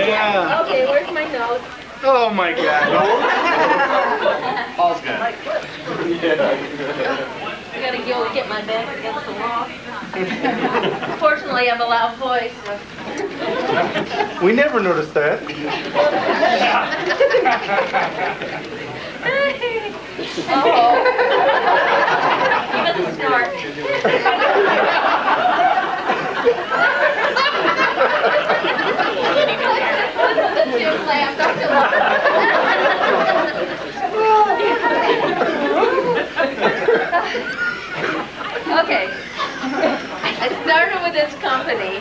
Yeah. Okay, where's my note? Oh my God. Paul's got it. I gotta go get my back against the wall. Fortunately, I have a loud voice. So. We never noticed that. Oh. Even the snort. The two laughed. Okay. I started with this company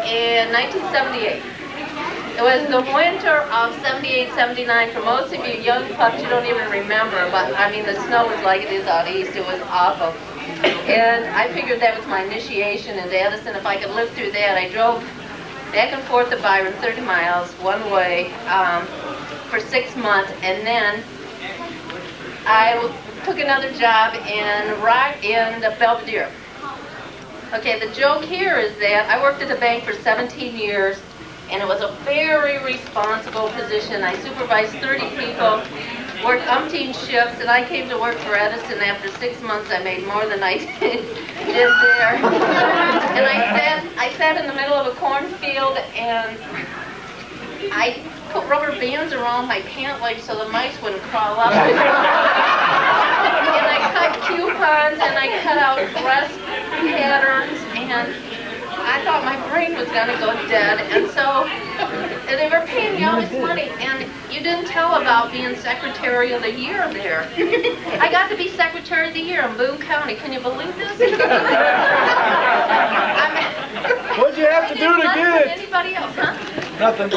in 1978. It was the winter of 78, 79. For most of you young pups, you don't even remember, but I mean, the snow was like it is out east. It was awful. And I figured that was my initiation into Edison. If I could live through that, I drove back and forth to Byron, 30 miles one way for 6 months, and then I took another job in Belvedere. Okay, the joke here is that I worked at the bank for 17 years, and it was a very responsible position. I supervised 30 people, worked umpteen shifts, and I came to work for Edison. After 6 months, I made more than I did there. And I sat in the middle of a cornfield, and I put rubber bands around my pant legs so the mice wouldn't crawl up. And I cut coupons, and I cut out dress patterns, and I thought my brain was going to go dead. And so they were paying me all this money, and you didn't tell about being Secretary of the Year there. I got to be Secretary of the Year in Boone County. Can you believe this? What'd you have to do to get it? Anybody else, huh? Nothing.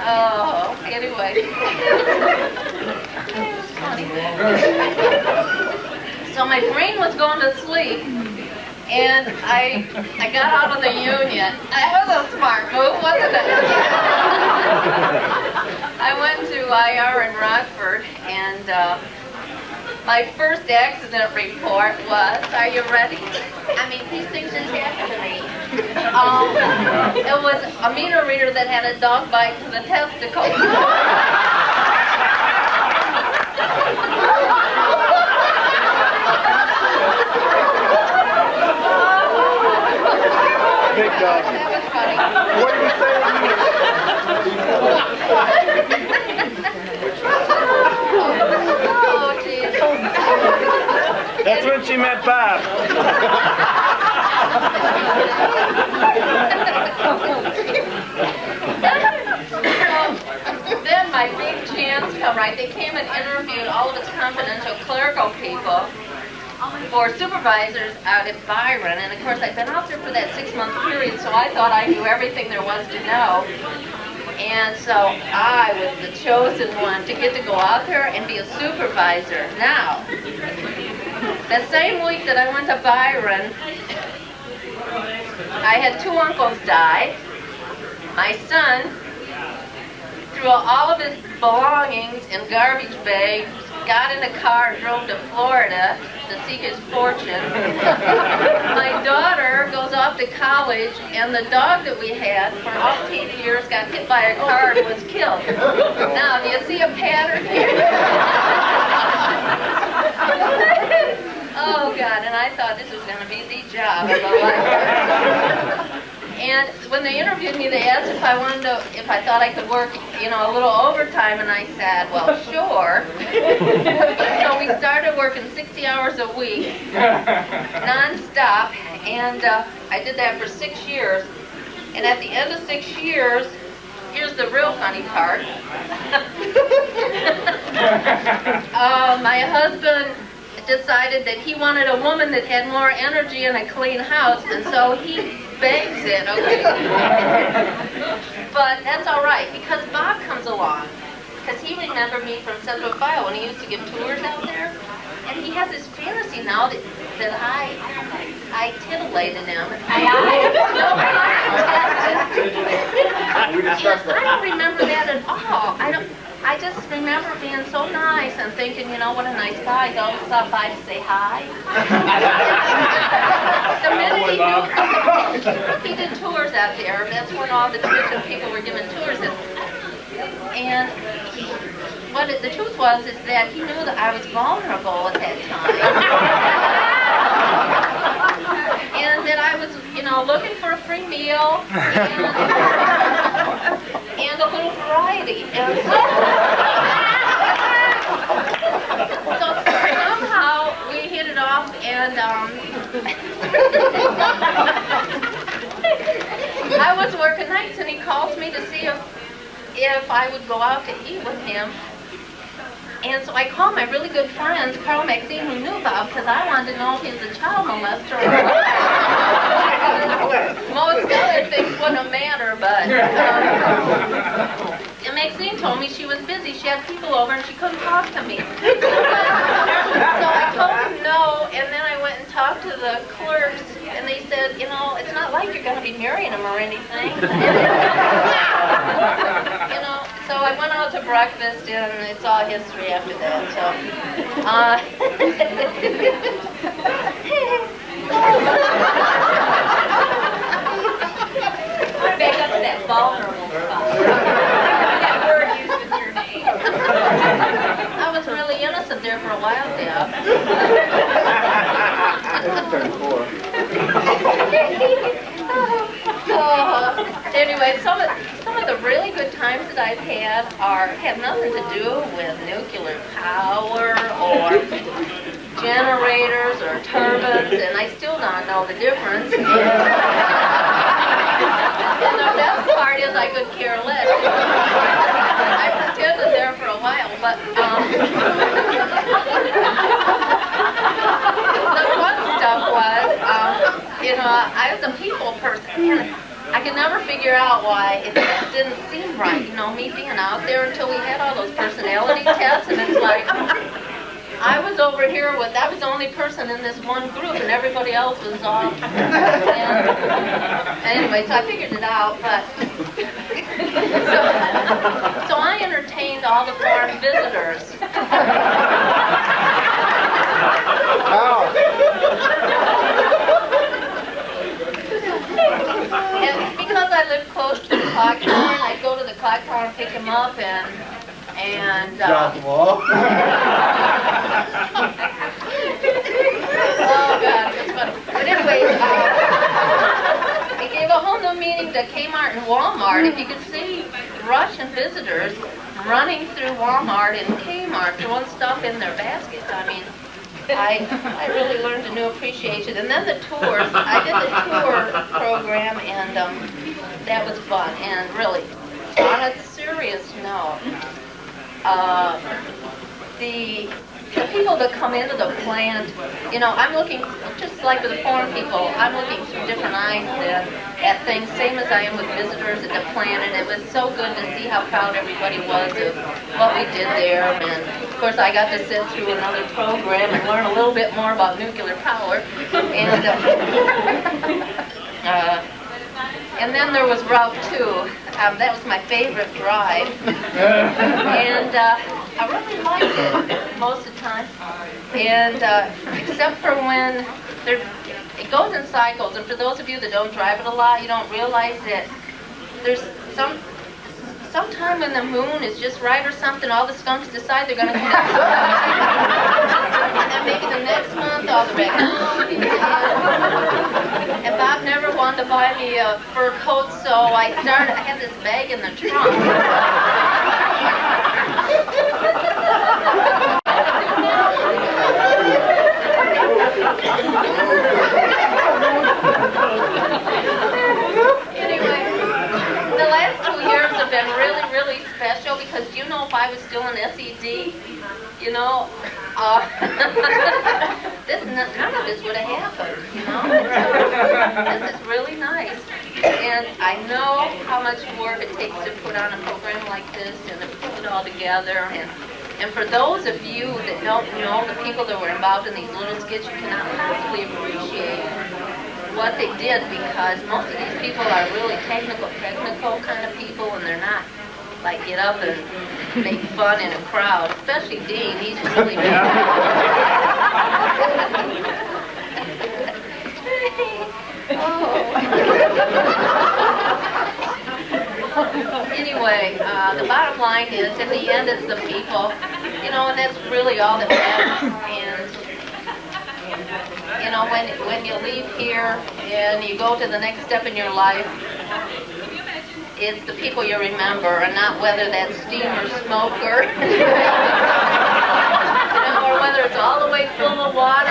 Oh, anyway. So my brain was going to sleep, and I got out of the union. That was a smart move, wasn't it? I went to IR in Rockford, and my first accident report was, are you ready? I mean, these things just happened to me. It was a meter reader that had a dog bite to the testicle. Big dog. That was funny. What did you say? Oh, geez. That's when she met Bob. Then my big chance come, right? They came and interviewed all of its confidential clerical people for supervisors out at Byron, and of course I'd been out there for that 6-month period, so I thought I knew everything there was to know. And so I was the chosen one to get to go out there and be a supervisor. Now, the same week that I went to Byron, I had 2 uncles die. My son threw all of his belongings in garbage bags, got in a car and drove to Florida to seek his fortune. My daughter goes off to college, and the dog that we had for 18 years got hit by a car and was killed. Now, do you see a pattern here? Oh, God, and I thought this was going to be the job of a lifetime. And when they interviewed me, they asked if I thought I could work, a little overtime, and I said, well, sure. So we started working 60 hours a week, non-stop, and I did that for 6 years. And at the end of 6 years, here's the real funny part. My husband decided that he wanted a woman that had more energy and a clean house, and so he begs it, okay? But that's all right, because Bob comes along, because he remembered me from Central Ohio when he used to give tours out there, and he has this fantasy now that I titillated him. I don't remember that at all. I just remember being so nice and thinking, what a nice guy. He always stopped by to say hi. The minute Sorry, Bob. He did tours out there. That's when all the traditional people were given tours. And the truth was is that he knew that I was vulnerable at that time. And that I was, looking for a free meal and a little variety. And so somehow we hit it off, and I was working nights, and he calls me to see if I would go out to eat with him. And so I called my really good friends, Carl Maxine, who knew about, because I wanted to know if he was a child molester or what. Most other things wouldn't matter, but and Maxine told me she was busy. She had people over and she couldn't talk to me. So I told him no, and then I went and talked to the clerks, and they said, it's not like you're going to be marrying him or anything. So I went out to breakfast, and it's all history after that. So, back up to that vulnerable spot. That word used with your name. I was really innocent there for a while, yeah. Anyway, some of the really good times that I've had have nothing to do with nuclear power or generators or turbines, and I still don't know the difference. And the best part is I could care less. I pretended there for a while, but the fun stuff was, I was a people person. I could never figure out why it just didn't seem right, me being out there until we had all those personality tests, and it's like, I was over here I was the only person in this one group, and everybody else was off. And anyway, so I figured it out, but, so I entertained all the foreign visitors. And because I lived close to the clock tower, I'd go to the clock tower and pick him up and drop them off. Oh God, it's funny. But anyway, it gave a whole new meaning to Kmart and Walmart. If you could see Russian visitors running through Walmart and Kmart throwing stuff in their baskets, I really learned a new appreciation. And then the tours, I did the tour program, and that was fun. And really, on a serious note, the people that come into the plant, I'm looking, just like with the foreign people, I'm looking through different eyes at things, same as I am with visitors at the plant, and it was so good to see how proud everybody was of what we did there. And of course I got to sit through another program and learn a little bit more about nuclear power. And then there was Route 2. That was my favorite drive. And I really liked it most of the time. And except for when it goes in cycles. And for those of you that don't drive it a lot, you don't realize that there's sometime when the moon is just right or something, all the skunks decide they're going to come out. And then maybe the next month, all the raccoons. And Bob never wanted to buy me a fur coat, so I had this bag in the trunk. Anyway, the last 2 years have been really, really special because if I was still in SED, none of this would have happened, This is really nice. And I know how much work it takes to put on a program like this and to put it all together. And for those of you that don't know the people that were involved in these little skits, you cannot possibly appreciate what they did, because most of these people are really technical kind of people, and they're not like get up and make fun in a crowd, especially Dean. He's really Anyway, the bottom line is, in the end, it's the people, you know, and that's really all that matters. And you know, when you leave here and you go to the next step in your life, it's the people you remember, and not whether that's steam or smoke or, you know, or whether it's all the way full of water.